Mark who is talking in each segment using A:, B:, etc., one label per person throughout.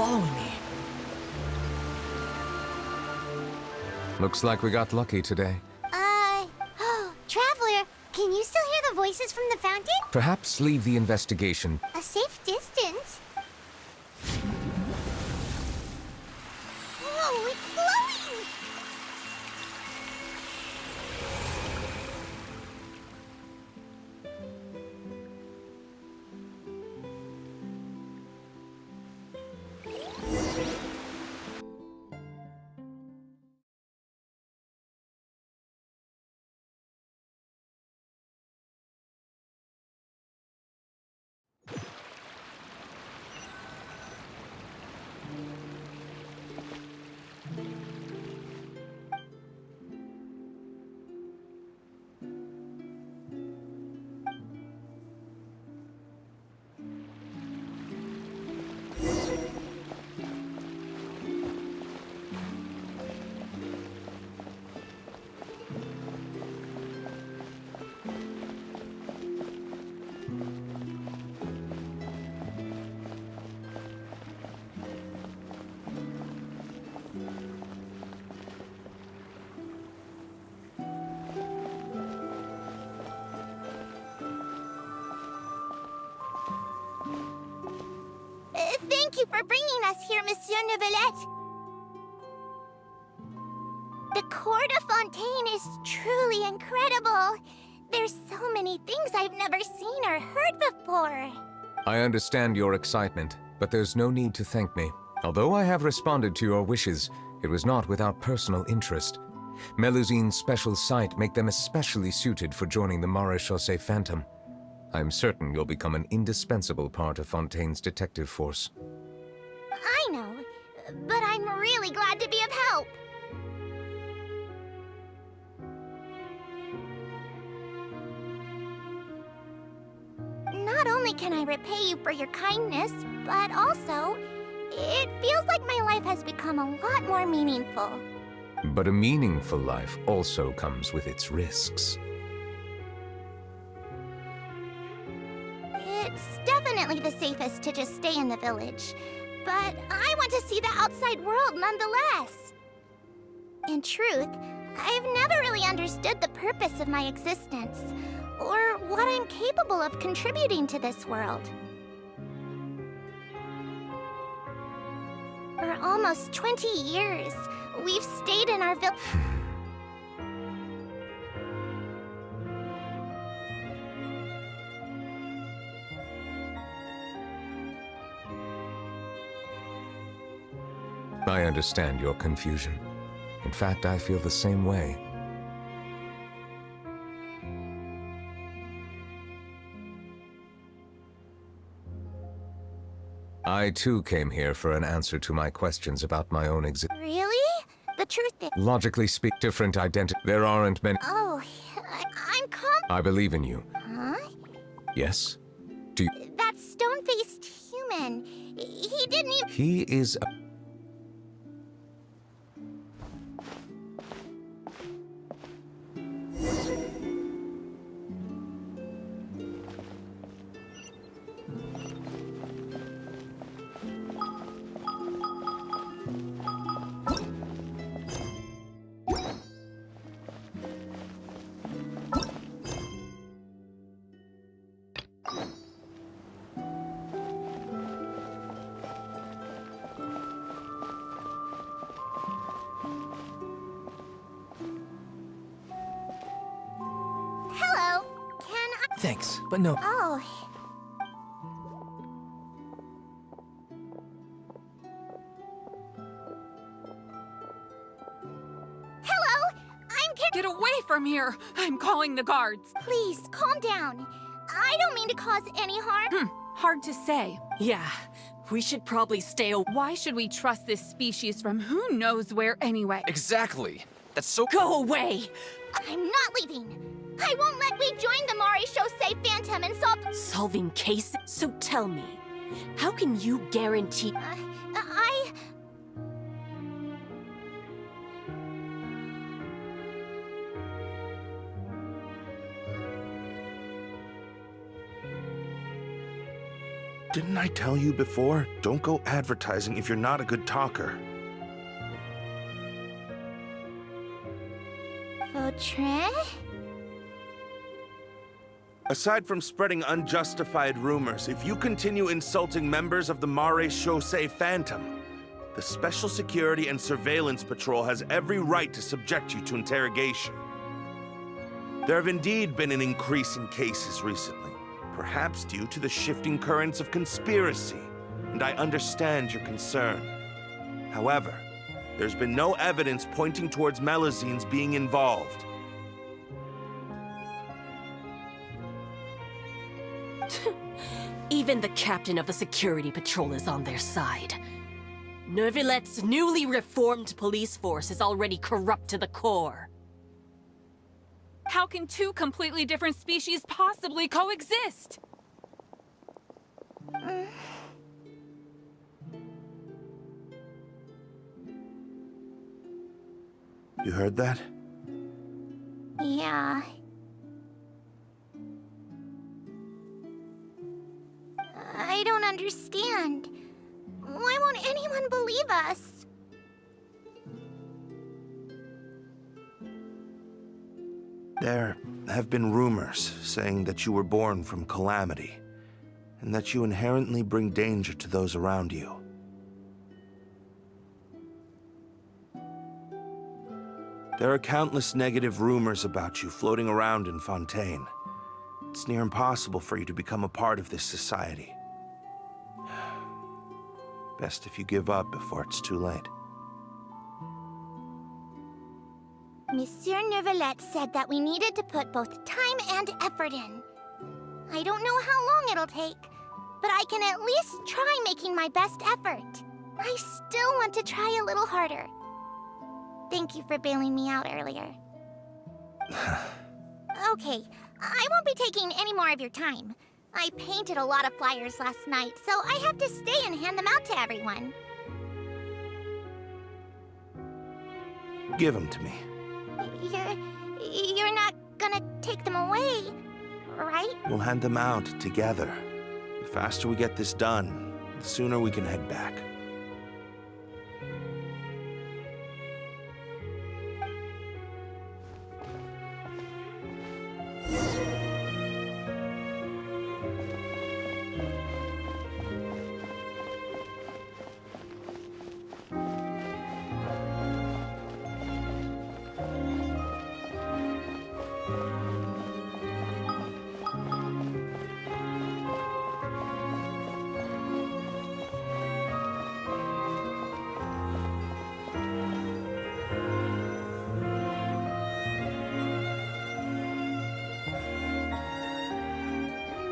A: following me.
B: Looks like we got lucky today.
C: Traveler, can you still hear the voices from the fountain?
B: Perhaps leave the investigation.
C: A safe distance? Whoa, it's glowing! Thank you for bringing us here, Monsieur Neuvillette. The Court of Fontaine is truly incredible. There's so many things I've never seen or heard before.
B: I understand your excitement, but there's no need to thank me. Although I have responded to your wishes, it was not without personal interest. Melusine's special sight make them especially suited for joining the Maréchaussée Phantom. I'm certain you'll become an indispensable part of Fontaine's detective force.
C: I know, but I'm really glad to be of help. Not only can I repay you for your kindness, but also, it feels like my life has become a lot more meaningful.
B: But a meaningful life also comes with its risks.
C: It's definitely the safest to just stay in the village, but I want to see the outside world nonetheless. In truth, I've never really understood the purpose of my existence, or what I'm capable of contributing to this world. For almost 20 years, we've stayed in our village.
B: I understand your confusion. In fact, I feel the same way. I too came here for an answer to my questions about my own existence.
C: Really? The truth is...
B: Logically speak, different identity. There aren't many.
C: Oh, I'm
B: I believe in you.
C: Huh?
B: Yes? Do you...
C: That stone-faced human. He didn't even...
B: He is a...
C: Hello. Can I...
A: Thanks, but no.
C: Oh. Hello.
D: Get away from here! I'm calling the guards.
C: Please, calm down. I don't mean to cause any harm.
D: Hard to say.
E: Yeah, we should probably stay away.
D: Why should we trust this species from who knows where anyway?
A: Exactly. That's so...
E: Go away!
C: I'm not leaving. I won't let we join the Maréchaussée Phantom and solve...
E: Solving cases? So tell me, how can you guarantee...
F: Didn't I tell you before? Don't go advertising if you're not a good talker.
C: Vautrin?
F: Aside from spreading unjustified rumors, if you continue insulting members of the Mare Chaussee Phantom, the Special Security and Surveillance Patrol has every right to subject you to interrogation. There have indeed been an increase in cases recently, perhaps due to the shifting currents of conspiracy, and I understand your concern. However, there's been no evidence pointing towards Melusine's being involved.
E: Even the captain of the security patrol is on their side. Neuvillettes' newly reformed police force is already corrupt to the core.
D: How can two completely different species possibly coexist?
F: You heard that?
C: Yeah. I don't understand. Why won't anyone believe us?
F: There have been rumors saying that you were born from calamity, and that you inherently bring danger to those around you. There are countless negative rumors about you floating around in Fontaine. It's near impossible for you to become a part of this society. Best if you give up before it's too late.
C: Monsieur Neuvillette said that we needed to put both time and effort in. I don't know how long it'll take, but I can at least try making my best effort. I still want to try a little harder. Thank you for bailing me out earlier. Okay, I won't be taking any more of your time. I painted a lot of flyers last night, so I have to stay and hand them out to everyone.
F: Give them to me.
C: You're not gonna take them away, right?
F: We'll hand them out together. The faster we get this done, the sooner we can head back.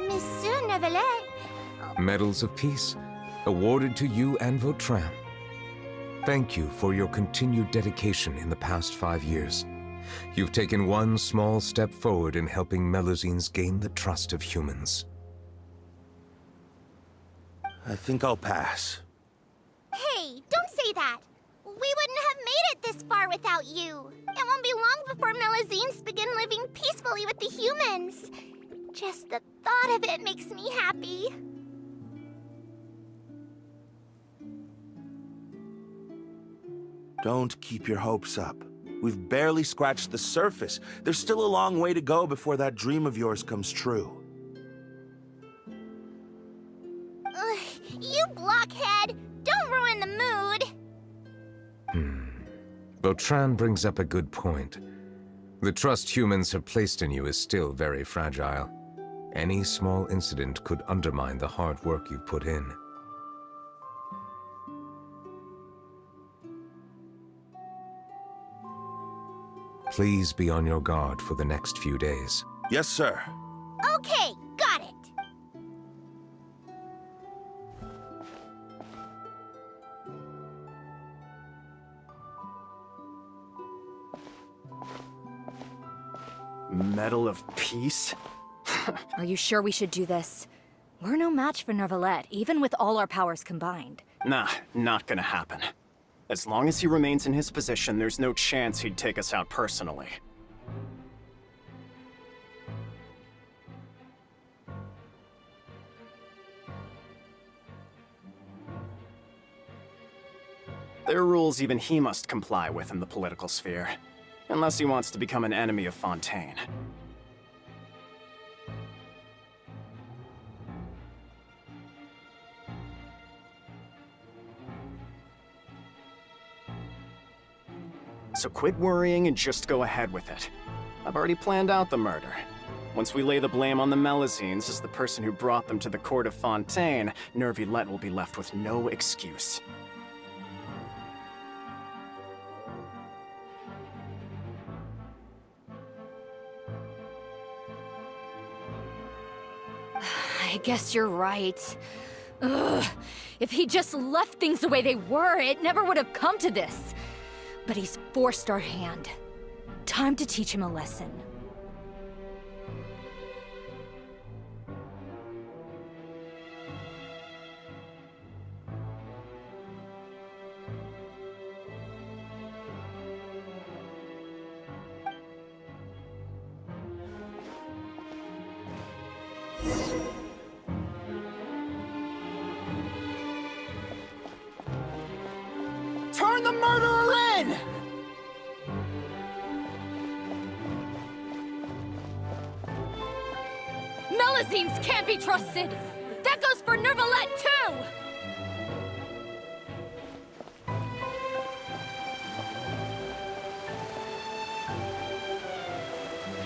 C: Monsieur Neuvillette.
B: Medals of Peace, awarded to you and Vautrin. Thank you for your continued dedication in the past 5 years. You've taken one small step forward in helping Melusines gain the trust of humans.
F: I think I'll pass.
C: Hey, don't say that. We wouldn't have made it this far without you. It won't be long before Melusines begin living peacefully with the humans. Just the thought of it makes me happy.
F: Don't keep your hopes up. We've barely scratched the surface. There's still a long way to go before that dream of yours comes true.
C: Ugh, you blockhead! Don't ruin the mood!
B: Vautrin brings up a good point. The trust humans have placed in you is still very fragile. Any small incident could undermine the hard work you've put in. Please be on your guard for the next few days.
F: Yes, sir.
C: Okay, got it.
A: Medal of Peace?
G: Are you sure we should do this? We're no match for Neuvillette, even with all our powers combined.
H: Nah, not gonna happen. As long as he remains in his position, there's no chance he'd take us out personally. There are rules even he must comply with in the political sphere. Unless he wants to become an enemy of Fontaine. So quit worrying and just go ahead with it. I've already planned out the murder. Once we lay the blame on the Melazines as the person who brought them to the court of Fontaine, Nervilette will be left with no excuse.
G: I guess you're right. Ugh. If he just left things the way they were, it never would have come to this. But he's forced our hand. Time to teach him a lesson.
H: Turn the murderer in!
G: Melazines can't be trusted! That goes for Nervilette, too!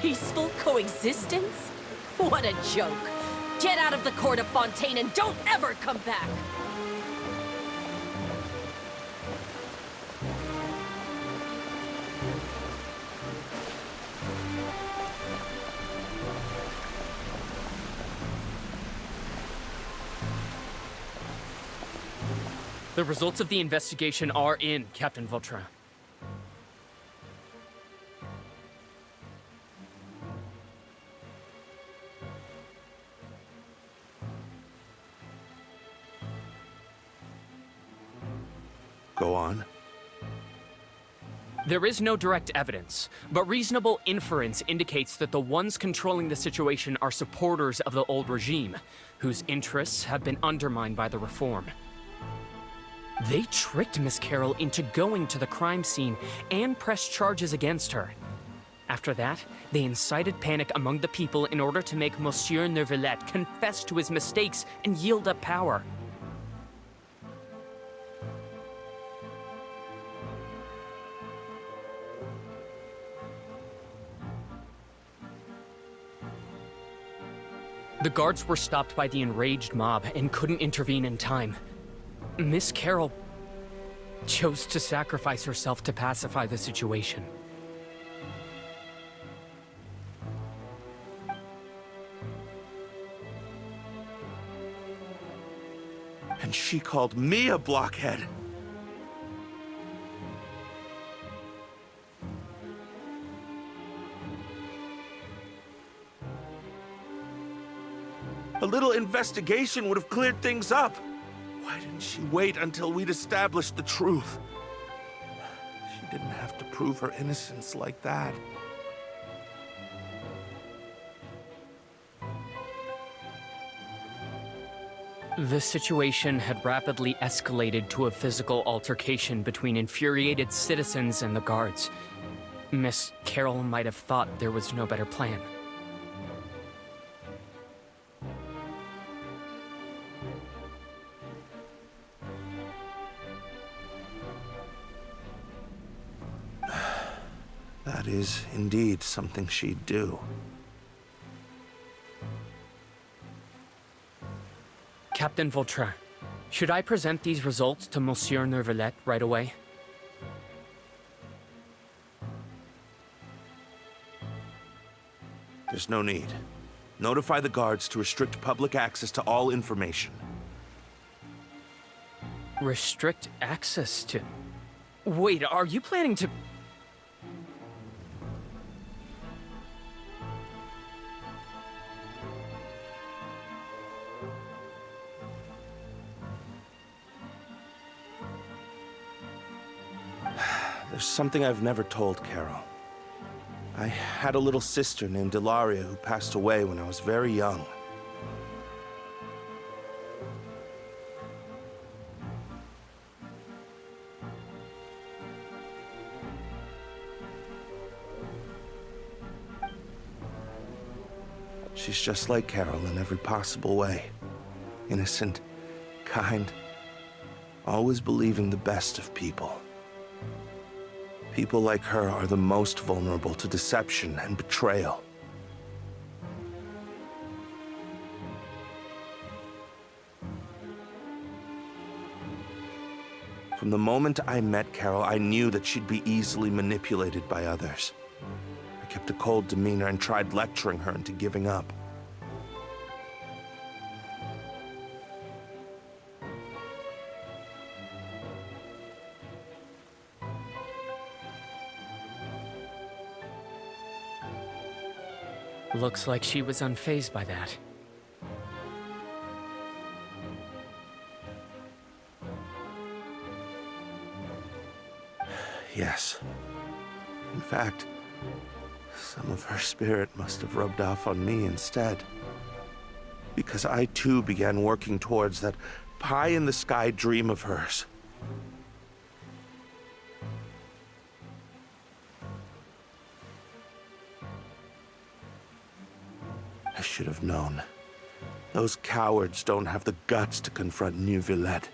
E: Peaceful coexistence? What a joke. Get out of the court of Fontaine and don't ever come back!
A: The results of the investigation are in, Captain Vautrin.
F: Go on.
A: There is no direct evidence, but reasonable inference indicates that the ones controlling the situation are supporters of the old regime, whose interests have been undermined by the reform. They tricked Miss Carroll into going to the crime scene and pressed charges against her. After that, they incited panic among the people in order to make Monsieur Nervilette confess to his mistakes and yield up power. The guards were stopped by the enraged mob and couldn't intervene in time. Miss Carroll chose to sacrifice herself to pacify the situation.
F: And she called me a blockhead. A little investigation would have cleared things up. Why didn't she wait until we'd established the truth? She didn't have to prove her innocence like that.
A: The situation had rapidly escalated to a physical altercation between infuriated citizens and the guards. Miss Carroll might have thought there was no better plan.
F: That is indeed something she'd do.
A: Captain Vautrin, should I present these results to Monsieur Nervilette right away?
F: There's no need. Notify the guards to restrict public access to all information.
A: Restrict access to... Wait, are you planning to...
F: There's something I've never told Carol. I had a little sister named Delaria who passed away when I was very young. She's just like Carol in every possible way. Innocent, kind, always believing the best of people. People like her are the most vulnerable to deception and betrayal. From the moment I met Carol, I knew that she'd be easily manipulated by others. I kept a cold demeanor and tried lecturing her into giving up.
A: Looks like she was unfazed by that.
F: Yes. In fact, some of her spirit must have rubbed off on me instead. Because I too began working towards that pie-in-the-sky dream of hers. I should have known. Those cowards don't have the guts to confront New Villette.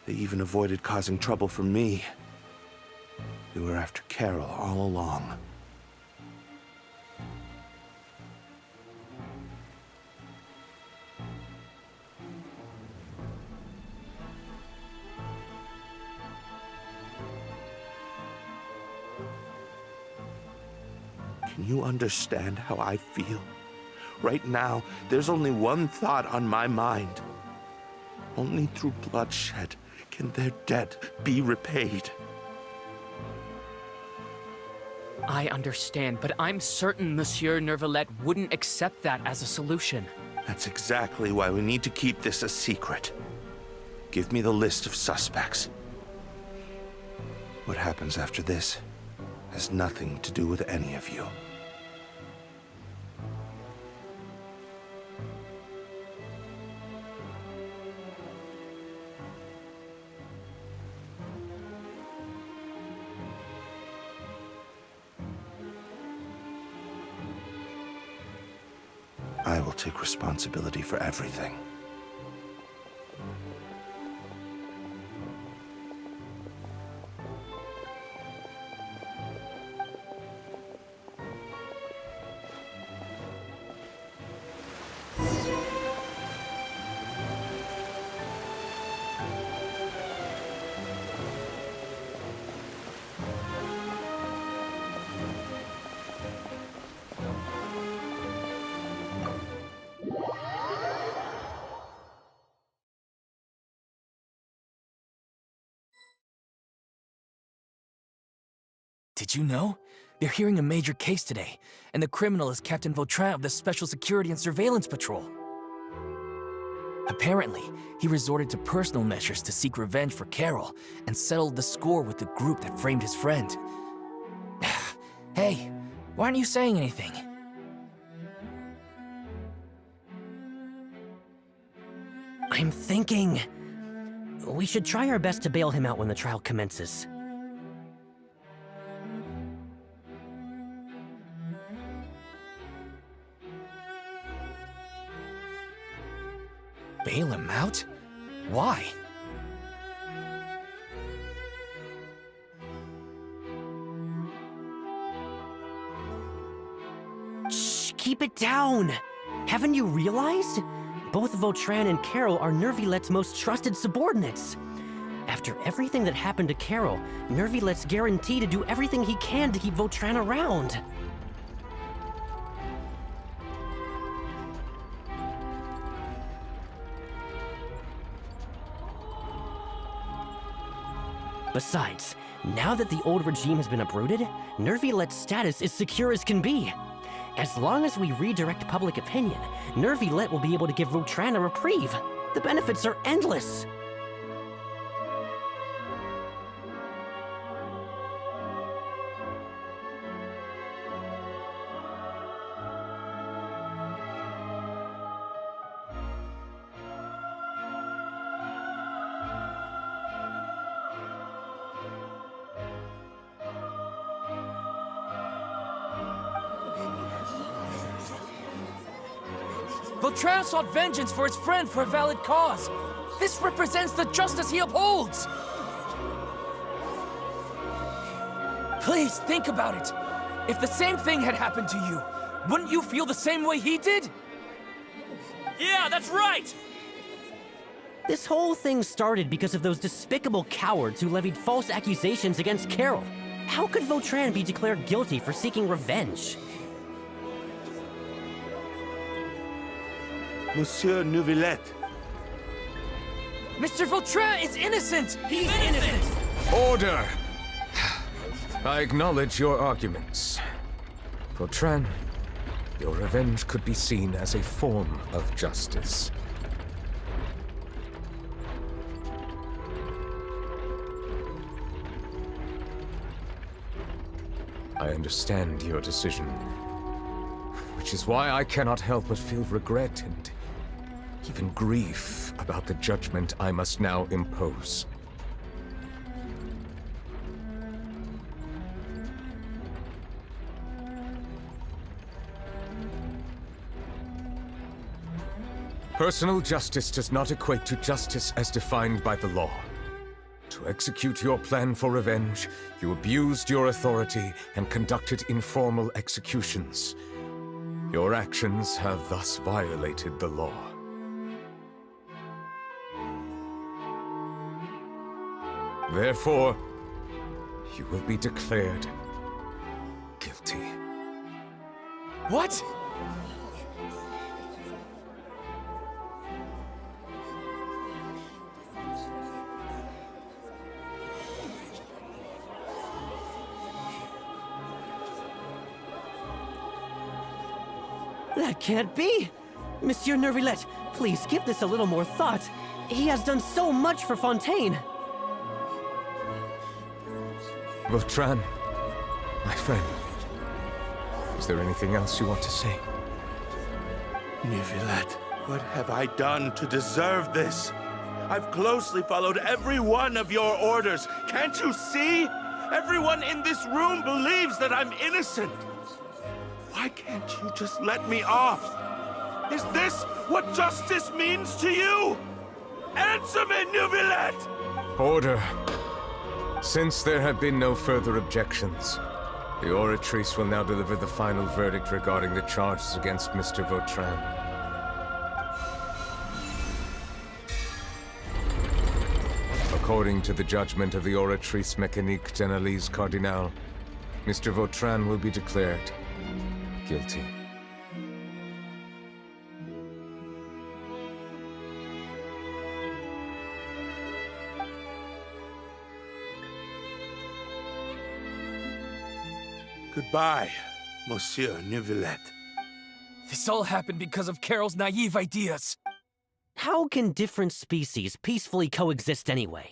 F: They even avoided causing trouble for me. They were after Carol all along. Can you understand how I feel? Right now, there's only one thought on my mind. Only through bloodshed can their debt be repaid.
A: I understand, but I'm certain Monsieur Neuvillette wouldn't accept that as a solution.
F: That's exactly why we need to keep this a secret. Give me the list of suspects. What happens after this has nothing to do with any of you. I will take responsibility for everything.
I: Did you know? They're hearing a major case today, and the criminal is Captain Vautrin of the Special Security and Surveillance Patrol. Apparently, he resorted to personal measures to seek revenge for Carol and settled the score with the group that framed his friend. Hey, why aren't you saying anything?
J: I'm thinking... we should try our best to bail him out when the trial commences.
I: Bail him out? Why?
J: Shh, keep it down! Haven't you realized? Both Vautrin and Carol are Neuvillette's most trusted subordinates. After everything that happened to Carol, Neuvillette's guaranteed to do everything he can to keep Vautrin around. Besides, now that the old regime has been uprooted, Neuvillette's status is secure as can be. As long as we redirect public opinion, Neuvillette will be able to give Vautrin a reprieve. The benefits are endless.
I: Vautrin sought vengeance for his friend for a valid cause. This represents the justice he upholds! Please, think about it. If the same thing had happened to you, wouldn't you feel the same way he did? Yeah, that's right!
J: This whole thing started because of those despicable cowards who levied false accusations against Carol. How could Vautrin be declared guilty for seeking revenge?
F: Monsieur Neuvillette.
I: Mr. Vautrin is innocent! He's innocent!
B: Order! I acknowledge your arguments. Vautrin, your revenge could be seen as a form of justice. I understand your decision, which is why I cannot help but feel regret and even grief about the judgment I must now impose. Personal justice does not equate to justice as defined by the law. To execute your plan for revenge, you abused your authority and conducted informal executions. Your actions have thus violated the law. Therefore, you will be declared guilty.
I: What?
J: That can't be! Monsieur Neuvillette, please give this a little more thought. He has done so much for Fontaine.
B: Vautrin, my friend, is there anything else you want to say?
F: Neuvillette, what have I done to deserve this? I've closely followed every one of your orders. Can't you see? Everyone in this room believes that I'm innocent. Why can't you just let me off? Is this what justice means to you? Answer me, Neuvillette!
B: Order. Since there have been no further objections, the Oratrice will now deliver the final verdict regarding the charges against Mr. Vautrin. According to the judgment of the Oratrice Mécanique d'Analyse Cardinal, Mr. Vautrin will be declared guilty.
F: Goodbye, Monsieur Neuvillette.
I: This all happened because of Carol's naive ideas.
J: How can different species peacefully coexist anyway?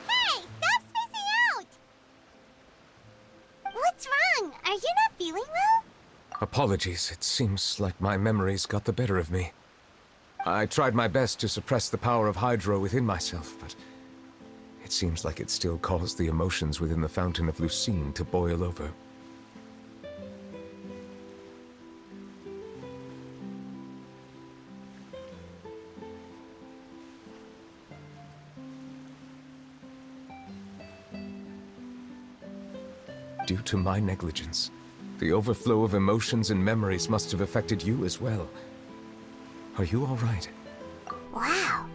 C: Hey, stop spacing out! What's wrong? Are you not feeling well?
B: Apologies, it seems like my memories got the better of me. I tried my best to suppress the power of Hydro within myself, but it seems like it still caused the emotions within the Fountain of Lucine to boil over. Due to my negligence, the overflow of emotions and memories must have affected you as well. Are you all right?
C: Wow.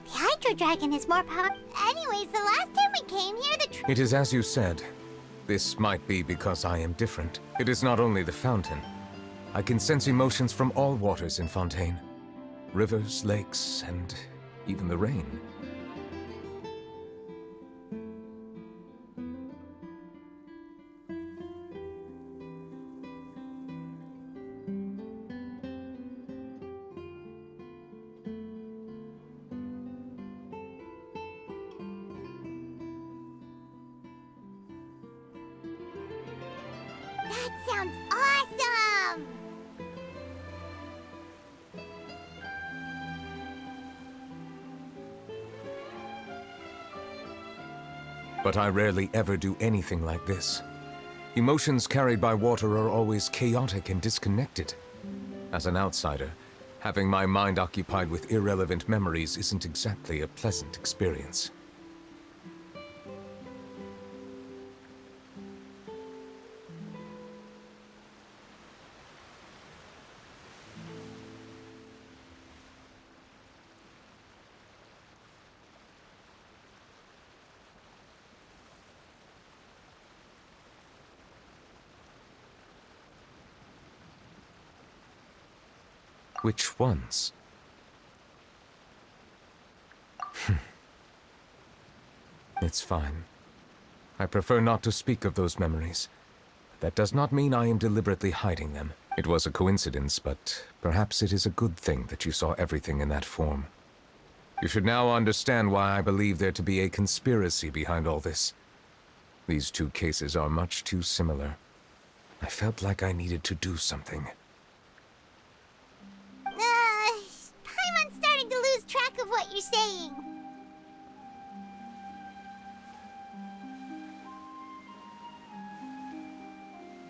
C: The Hydro Dragon is more powerful. Anyways, the last time we came here, the
B: It is as you said. This might be because I am different. It is not only the fountain. I can sense emotions from all waters in Fontaine. Rivers, lakes, and even the rain.
C: That sounds awesome!
B: But I rarely ever do anything like this. Emotions carried by water are always chaotic and disconnected. As an outsider, having my mind occupied with irrelevant memories isn't exactly a pleasant experience. Which ones? It's fine. I prefer not to speak of those memories. That does not mean I am deliberately hiding them. It was a coincidence, but perhaps it is a good thing that you saw everything in that form. You should now understand why I believe there to be a conspiracy behind all this. These two cases are much too similar. I felt like I needed to do something.
C: Paimon's starting to lose track of what you're saying.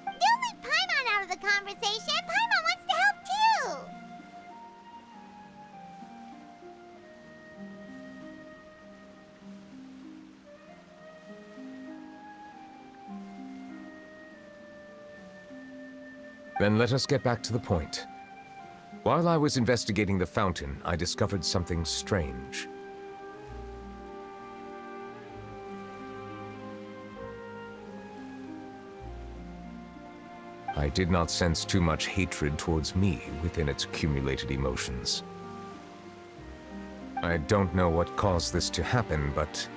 C: Don't leave Paimon out of the conversation. Paimon wants to help too.
B: Then let us get back to the point. While I was investigating the fountain, I discovered something strange. I did not sense too much hatred towards me within its accumulated emotions. I don't know what caused this to happen, but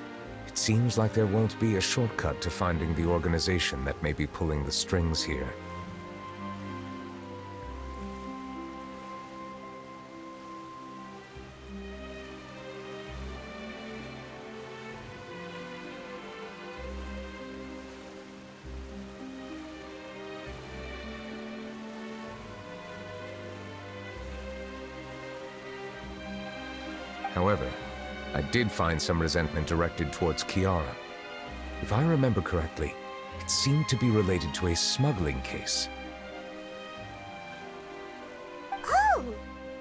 B: it seems like there won't be a shortcut to finding the organization that may be pulling the strings here. However, I did find some resentment directed towards Kiara. If I remember correctly, it seemed to be related to a smuggling case.
C: Oh!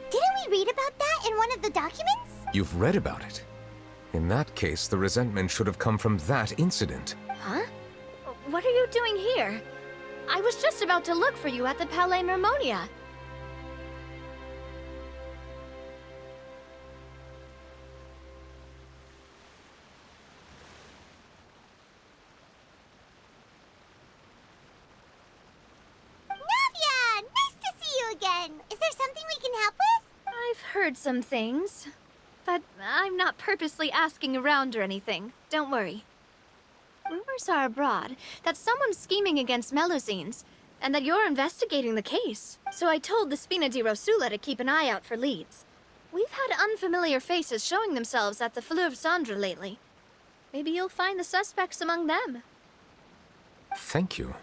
C: Didn't we read about that in one of the documents?
B: You've read about it? In that case, the resentment should have come from that incident.
G: Huh? What are you doing here? I was just about to look for you at the Palais Mermonia.
C: Is there something we can help with?
G: I've heard some things, but I'm not purposely asking around or anything. Don't worry. Rumors are abroad that someone's scheming against Melusines, and that you're investigating the case. So I told the Spina di Rosula to keep an eye out for leads. We've had unfamiliar faces showing themselves at the Fleuve Cendre lately. Maybe you'll find the suspects among them.
B: Thank you.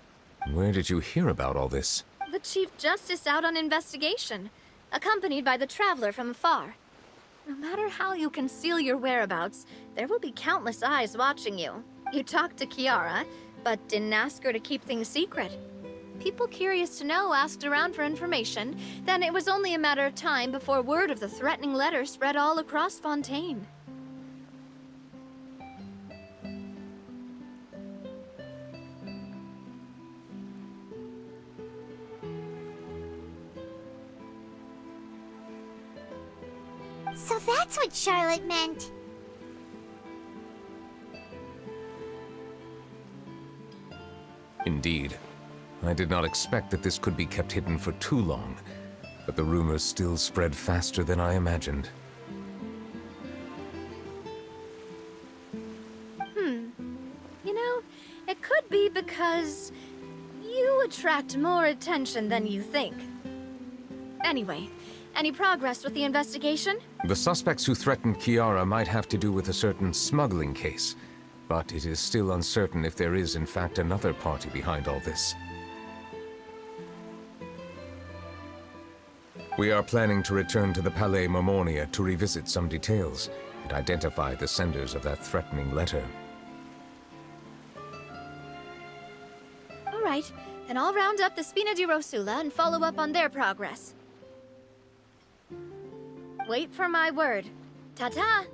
B: Where did you hear about all this?
G: The Chief Justice out on investigation, accompanied by the Traveler from afar. No matter how you conceal your whereabouts, there will be countless eyes watching you. You talked to Kiara, but didn't ask her to keep things secret. People curious to know asked around for information, then it was only a matter of time before word of the threatening letter spread all across Fontaine.
C: So that's what Charlotte meant.
B: Indeed. I did not expect that this could be kept hidden for too long, but the rumors still spread faster than I imagined.
G: You know, it could be because you attract more attention than you think. Anyway, any progress with the investigation?
B: The suspects who threatened Kiara might have to do with a certain smuggling case, but it is still uncertain if there is in fact another party behind all this. We are planning to return to the Palais Marmonia to revisit some details and identify the senders of that threatening letter.
G: All right, then I'll round up the Spina di Rosula and follow up on their progress. Wait for my word. Ta-ta!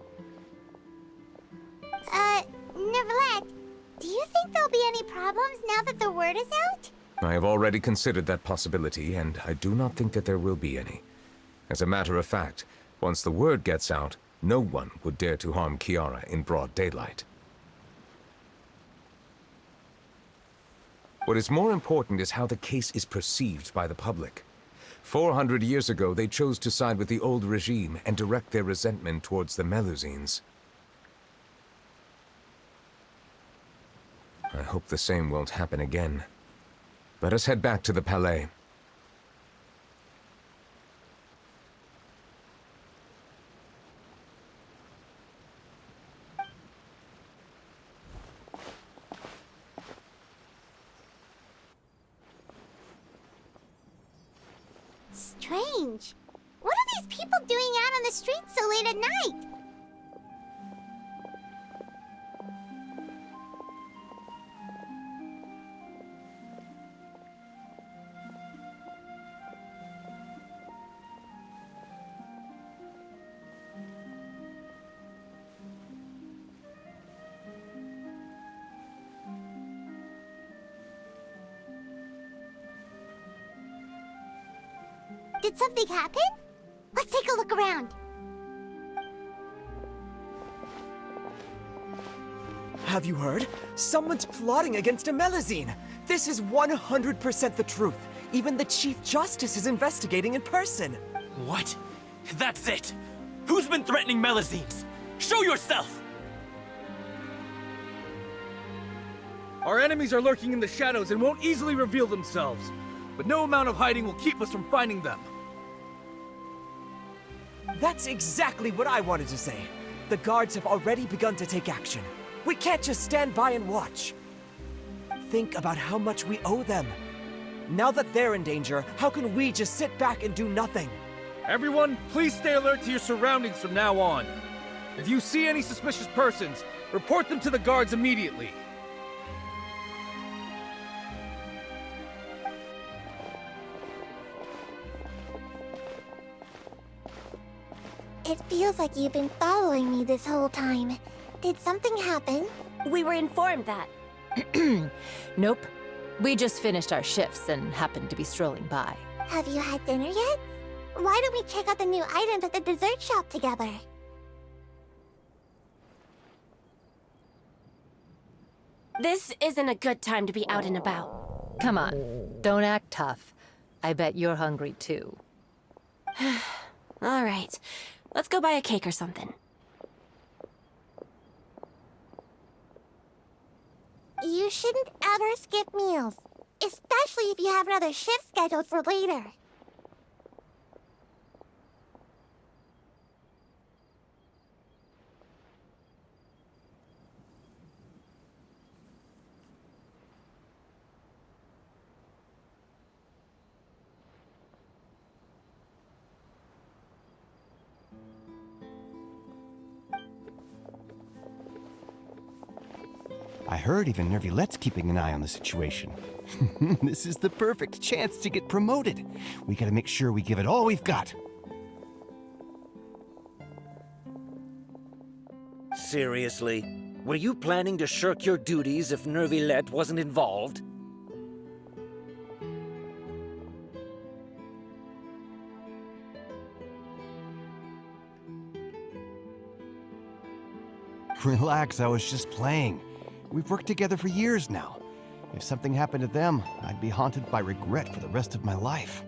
C: Neverlet, do you think there'll be any problems now that the word is out?
B: I have already considered that possibility, and I do not think that there will be any. As a matter of fact, once the word gets out, no one would dare to harm Kiara in broad daylight. What is more important is how the case is perceived by the public. 400 years ago, they chose to side with the old regime and direct their resentment towards the Melusines. I hope the same won't happen again. Let us head back to the Palais.
C: Strange. What are these people doing out on the streets so late at night? Did something happen? Let's take a look around.
K: Have you heard? Someone's plotting against a Melusine! This is 100% the truth. Even the Chief Justice is investigating in person.
I: What? That's it! Who's been threatening Melusines? Show yourself!
L: Our enemies are lurking in the shadows and won't easily reveal themselves. But no amount of hiding will keep us from finding them.
K: That's exactly what I wanted to say. The guards have already begun to take action. We can't just stand by and watch. Think about how much we owe them. Now that they're in danger, how can we just sit back and do nothing?
L: Everyone, please stay alert to your surroundings from now on. If you see any suspicious persons, report them to the guards immediately.
C: It feels like you've been following me this whole time. Did something happen?
M: We were informed that. Nope. We just finished our shifts and happened to be strolling by.
C: Have you had dinner yet? Why don't we check out the new items at the dessert shop together?
M: This isn't a good time to be out and about.
E: Come on, don't act tough. I bet you're hungry too.
M: All right. Let's go buy a cake or something.
C: You shouldn't ever skip meals, especially if you have another shift scheduled for later.
N: I heard even Nervulet's keeping an eye on the situation. This is the perfect chance to get promoted. We gotta make sure we give it all we've got.
O: Seriously? Were you planning to shirk your duties if Nervulet wasn't involved?
N: Relax, I was just playing. We've worked together for years now. If something happened to them, I'd be haunted by regret for the rest of my life.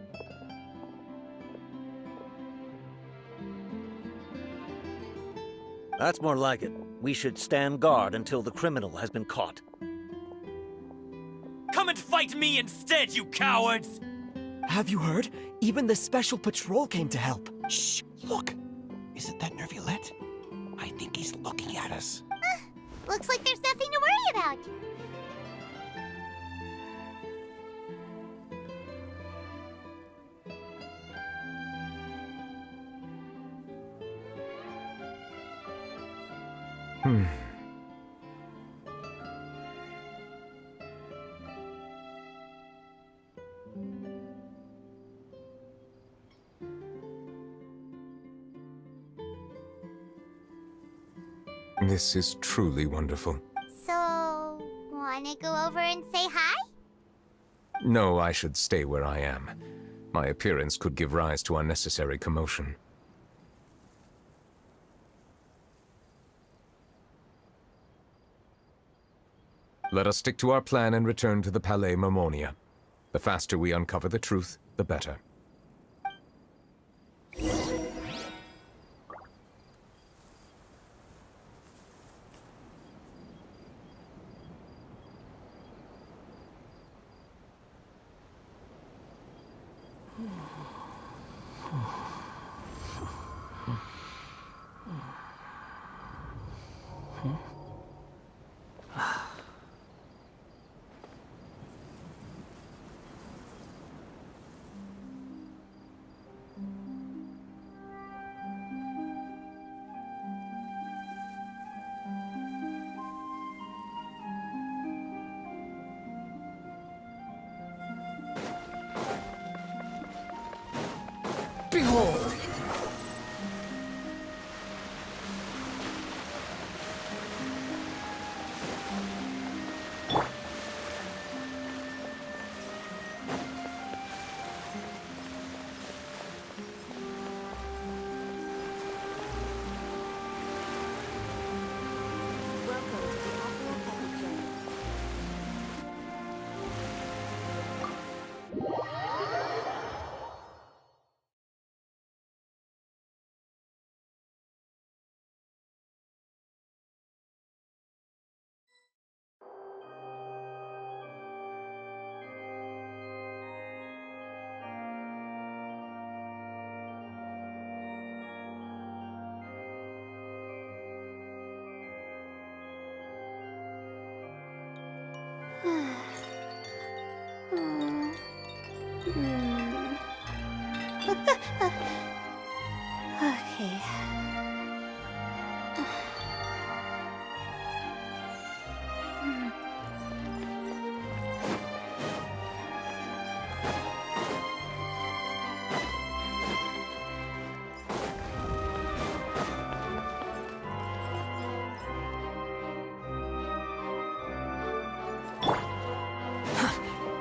O: That's more like it. We should stand guard until the criminal has been caught.
I: Come and fight me instead, you cowards!
K: Have you heard? Even the Special Patrol came to help.
N: Shh! Look! Isn't that Nervulet? I think he's looking at us.
C: Looks like there's nothing to worry about.
B: This is truly wonderful.
C: So, wanna go over and say hi?
B: No, I should stay where I am. My appearance could give rise to unnecessary commotion. Let us stick to our plan and return to the Palais Mermonia. The faster we uncover the truth, the better.
I: Behold!
C: Okay.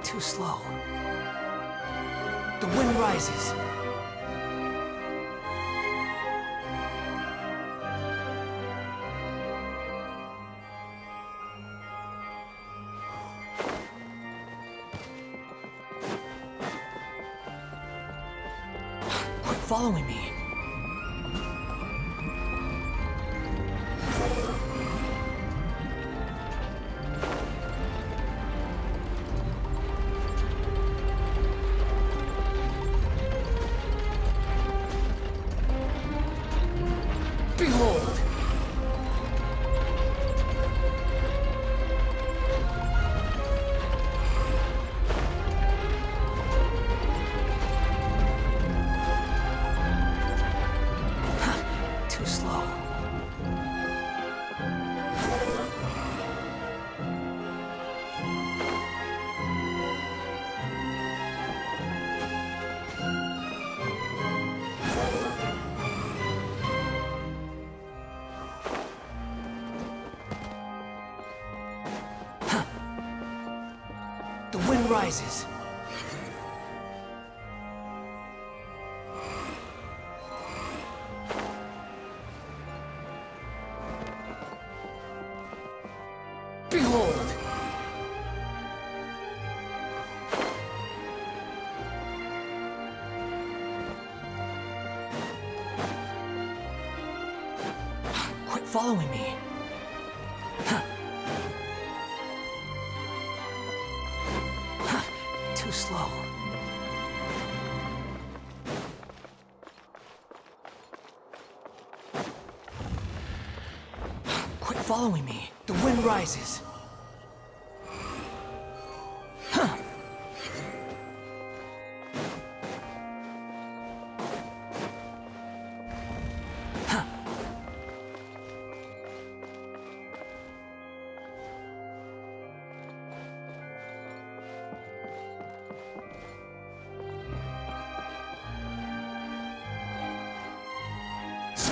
I: Too slow. The wind rises. Quit following me. Behold! Too slow. The wind rises. Behold! Quit following me. Too slow. Quit following me. The wind rises.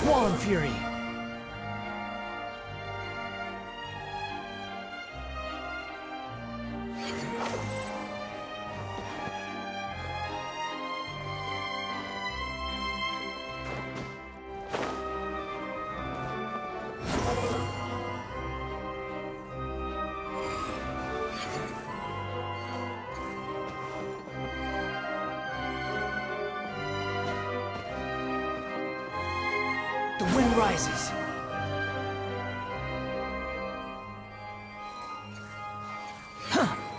I: Squall Fury! The wind rises. Huh.